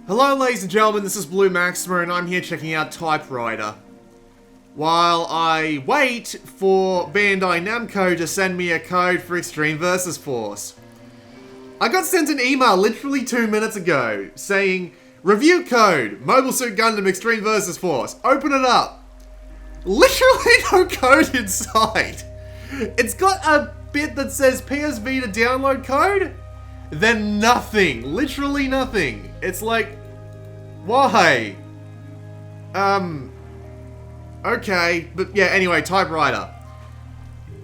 Hello ladies and gentlemen, this is Blue Maxima and I'm here checking out Typewriter. While I wait for Bandai Namco to send me a code for Extreme Versus Force. I got sent an email literally 2 minutes ago saying, review code, Mobile Suit Gundam Extreme Versus Force, open it up. Literally no code inside. It's got a bit that says PS Vita download code, then nothing, literally nothing. It's like, why? Okay, but yeah, anyway, Typewriter.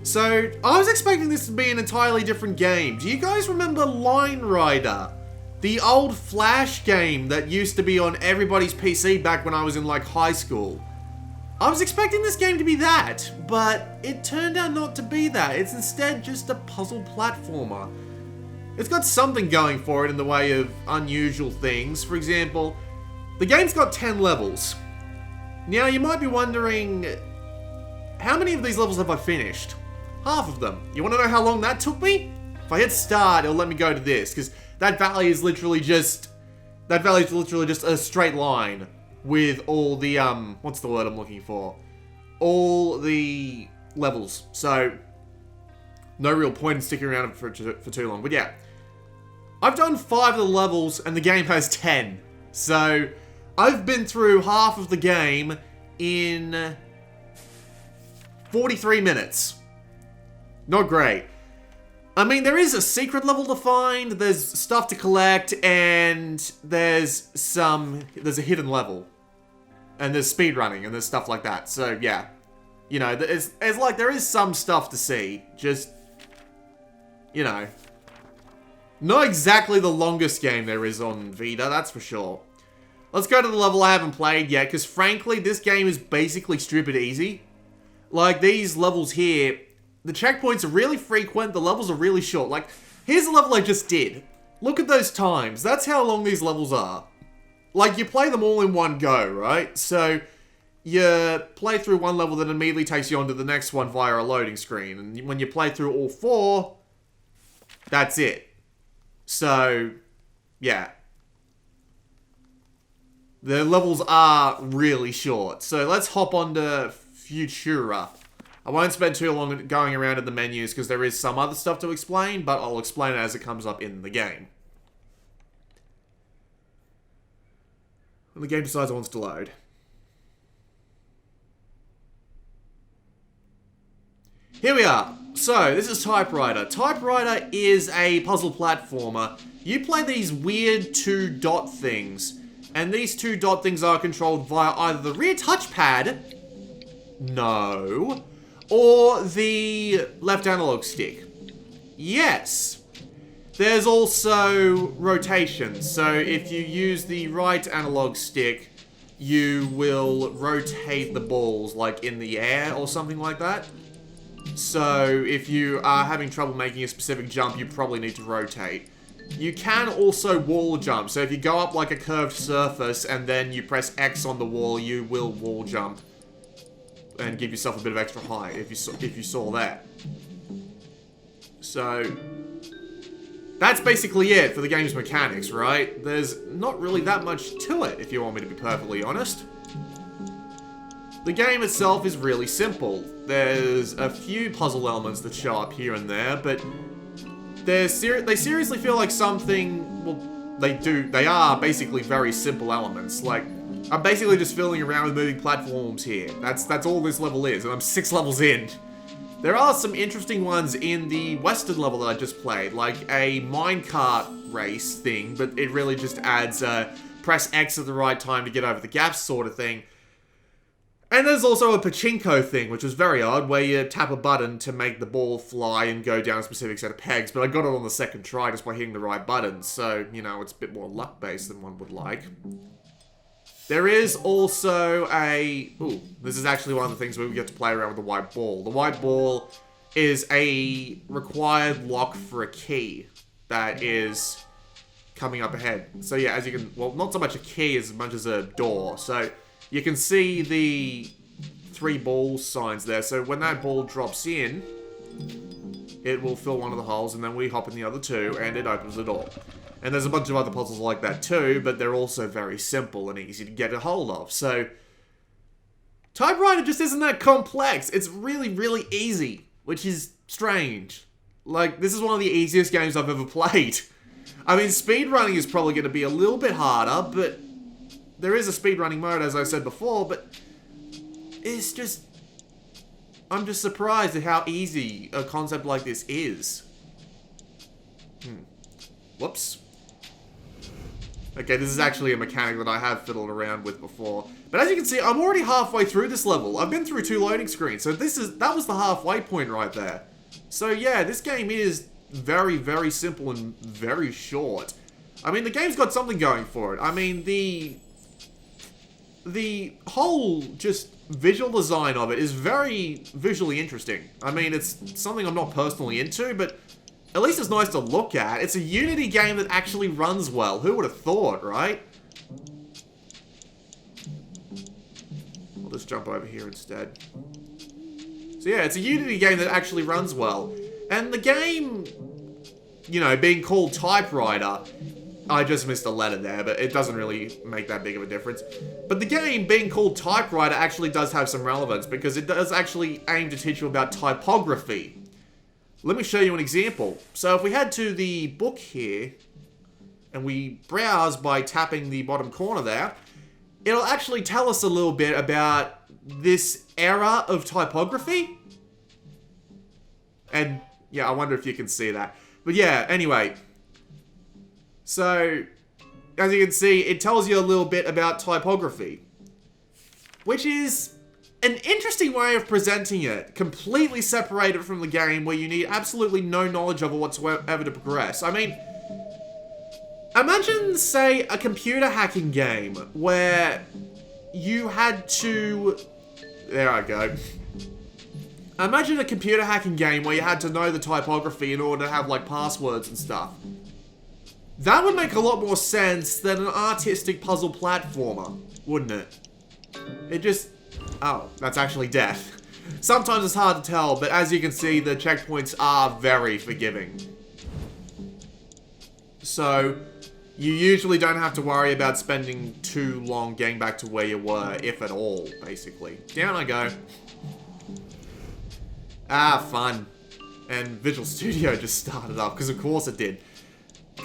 So, I was expecting this to be an entirely different game. Do you guys remember Line Rider? The old Flash game that used to be on everybody's PC back when I was in, like, high school. I was expecting this game to be that, but it turned out not to be that. It's instead just a puzzle platformer. It's got something going for it in the way of unusual things. For example, the game's got 10 levels. Now, you might be wondering, how many of these levels have I finished? Half of them. You want to know how long that took me? If I hit start, it'll let me go to this, because that valley is literally just a straight line with all the, what's the word I'm looking for? All the levels. So, no real point in sticking around for too long. But yeah, I've done 5 of the levels, and the game has 10. So, I've been through half of the game in 43 minutes. Not great. I mean, there is a secret level to find, there's stuff to collect, and there's a hidden level. And there's speedrunning, and there's stuff like that. So, yeah. You know, it's like there is some stuff to see. Just, you know. Not exactly the longest game there is on Vita, that's for sure. Let's go to the level I haven't played yet, because frankly, this game is basically stupid easy. Like, these levels here, the checkpoints are really frequent, the levels are really short. Like, here's the level I just did. Look at those times. That's how long these levels are. Like, you play them all in one go, right? So, you play through one level that immediately takes you onto the next one via a loading screen. And when you play through all 4, that's it. So, yeah. The levels are really short. So let's hop on to Futura. I won't spend too long going around in the menus because there is some other stuff to explain, but I'll explain it as it comes up in the game. When the game decides it wants to load. Here we are. So, this is Typewriter. Typewriter is a puzzle platformer. You play these weird 2-dot things. And these 2-dot things are controlled via either the rear touchpad, no, or the left analog stick, yes. There's also rotation, so if you use the right analog stick, you will rotate the balls, like in the air or something like that. So if you are having trouble making a specific jump, you probably need to rotate. You can also wall jump, so if you go up like a curved surface and then you press X on the wall, you will wall jump and give yourself a bit of extra height, if you saw that. So, that's basically it for the game's mechanics, right? There's not really that much to it, if you want me to be perfectly honest. The game itself is really simple. There's a few puzzle elements that show up here and there, but they seriously feel like something, well, they are basically very simple elements. Like, I'm basically just fiddling around with moving platforms here. That's all this level is, and I'm 6 levels in. There are some interesting ones in the western level that I just played, like a minecart race thing, but it really just adds press X at the right time to get over the gaps sort of thing. And there's also a pachinko thing, which was very odd, where you tap a button to make the ball fly and go down a specific set of pegs, but I got it on the second try just by hitting the right buttons, so, you know, it's a bit more luck-based than one would like. There is also a... Ooh, this is actually one of the things where we get to play around with the white ball. The white ball is a required lock for a key that is coming up ahead. So yeah, as you can... Well, not so much a key as much as a door, so... You can see the 3 ball signs there, so when that ball drops in, it will fill one of the holes, and then we hop in the other 2, and it opens the door. And there's a bunch of other puzzles like that too, but they're also very simple and easy to get a hold of. So, Typewriter just isn't that complex. It's really, really easy, which is strange. Like, this is one of the easiest games I've ever played. I mean, speedrunning is probably going to be a little bit harder, but there is a speedrunning mode, as I said before, but it's just... I'm just surprised at how easy a concept like this is. Whoops. Okay, this is actually a mechanic that I have fiddled around with before. But as you can see, I'm already halfway through this level. I've been through 2 loading screens, so that was the halfway point right there. So yeah, this game is very, very simple and very short. I mean, the game's got something going for it. I mean, the whole just visual design of it is very visually interesting. I mean, it's something I'm not personally into, but at least it's nice to look at. It's a Unity game that actually runs well. Who would have thought, right? I'll just jump over here instead. So yeah, it's a Unity game that actually runs well. And the game, you know, being called Typewriter, I just missed a letter there, but it doesn't really make that big of a difference. But the game being called Typewriter actually does have some relevance, because it does actually aim to teach you about typography. Let me show you an example. So if we head to the book here, and we browse by tapping the bottom corner there, it'll actually tell us a little bit about this era of typography. And yeah, I wonder if you can see that. But yeah, anyway. So, as you can see, it tells you a little bit about typography, which is an interesting way of presenting it, completely separated from the game, where you need absolutely no knowledge of it whatsoever to progress. I mean, imagine, say, a computer hacking game where you had to... There I go. Imagine a computer hacking game where you had to know the typography in order to have, like, passwords and stuff. That would make a lot more sense than an artistic puzzle platformer, wouldn't it? It just... Oh, that's actually death. Sometimes it's hard to tell, but as you can see, the checkpoints are very forgiving. So, you usually don't have to worry about spending too long getting back to where you were, if at all, basically. Down I go. Ah, fun. And Visual Studio just started up, because of course it did.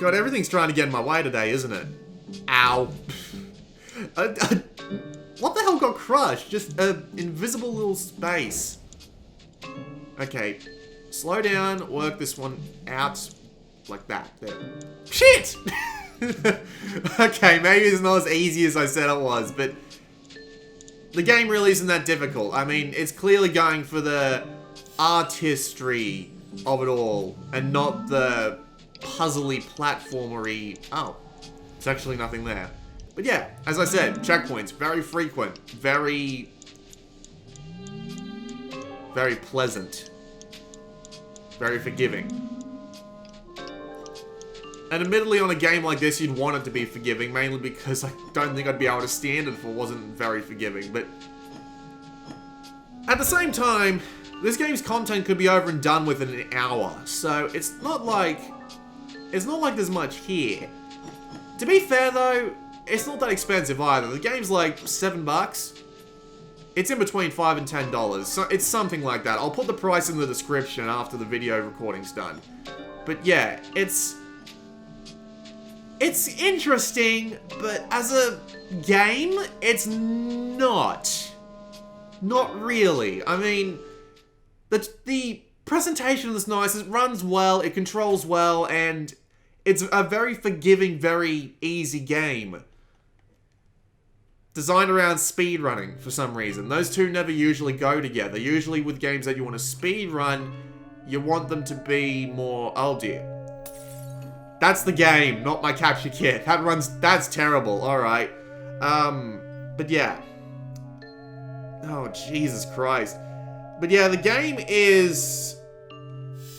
God, everything's trying to get in my way today, isn't it? Ow. What the hell got crushed? Just an invisible little space. Okay. Slow down, work this one out. Like that. There. Shit! Okay, maybe it's not as easy as I said it was, but the game really isn't that difficult. I mean, it's clearly going for the artistry of it all, and not the puzzly, platformery... Oh, there's actually nothing there. But yeah, as I said, checkpoints, very frequent, very pleasant, very forgiving. And admittedly, on a game like this, you'd want it to be forgiving, mainly because I don't think I'd be able to stand it if it wasn't very forgiving, but at the same time, this game's content could be over and done within an hour, so it's not like there's much here. To be fair though, it's not that expensive either. The game's like $7. It's in between $5 and $10, so it's something like that. I'll put the price in the description after the video recording's done. But yeah, it's interesting, but as a game, it's not really. I mean, the presentation is nice, it runs well, it controls well, and it's a very forgiving, very easy game. Designed around speedrunning, for some reason. Those two never usually go together. Usually with games that you want to speedrun, you want them to be more... Oh dear. That's the game, not my capture kit. That's terrible, alright. But yeah. Oh, Jesus Christ. But yeah, the game is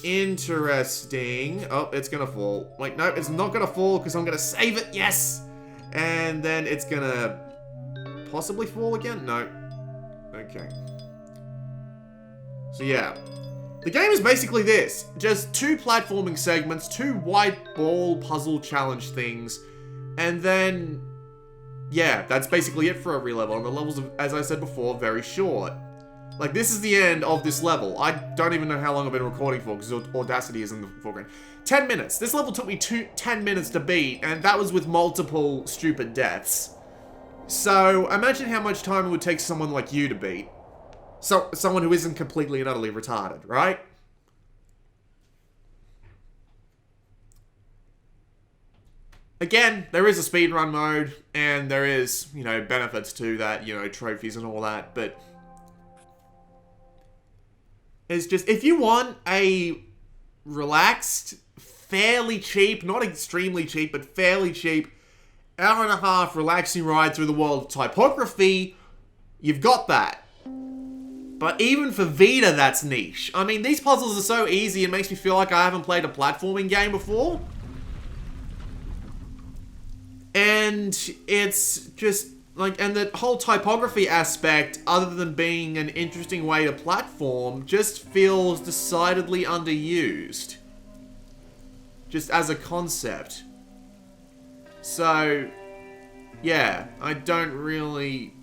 interesting. Oh, it's gonna fall. Wait, no, it's not gonna fall because I'm gonna save it. Yes! And then it's gonna possibly fall again? No. Okay. So yeah. The game is basically this. Just 2 platforming segments, 2 white ball puzzle challenge things, and then, yeah, that's basically it for every level. And the levels, as I said before, very short. Like, this is the end of this level. I don't even know how long I've been recording for, because Audacity is in the foreground. 10 minutes. This level took me 10 minutes to beat, and that was with multiple stupid deaths. So, imagine how much time it would take someone like you to beat. So, someone who isn't completely and utterly retarded, right? Again, there is a speedrun mode, and there is, you know, benefits to that, you know, trophies and all that, but it's just, if you want a relaxed, fairly cheap, not extremely cheap, but fairly cheap, hour and a half relaxing ride through the world of typography, you've got that. But even for Vita, that's niche. I mean, these puzzles are so easy, it makes me feel like I haven't played a platforming game before. And it's just, like, and the whole typography aspect, other than being an interesting way to platform, just feels decidedly underused. Just as a concept. So, yeah, I don't really...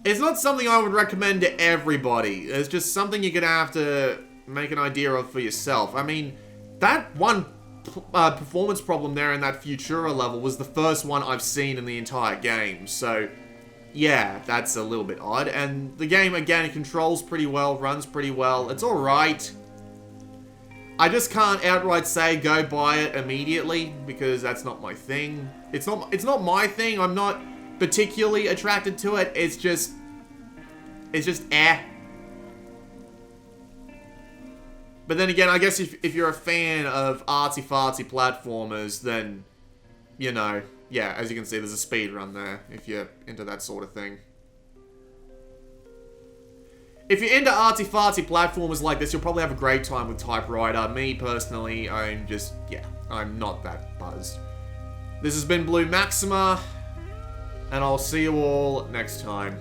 It's not something I would recommend to everybody. It's just something you're gonna have to make an idea of for yourself. I mean, that one performance problem there in that Futura level was the first one I've seen in the entire game. So, yeah, that's a little bit odd. And the game, again, it controls pretty well, runs pretty well. It's alright. I just can't outright say go buy it immediately, because that's not my thing. It's not my thing. I'm not particularly attracted to it. It's just eh. But then again, I guess if you're a fan of artsy-fartsy platformers, then, you know, yeah, as you can see, there's a speed run there, if you're into that sort of thing. If you're into artsy-fartsy platformers like this, you'll probably have a great time with Typewriter. Me, personally, I'm just, yeah, I'm not that buzzed. This has been Blue Maxima, and I'll see you all next time.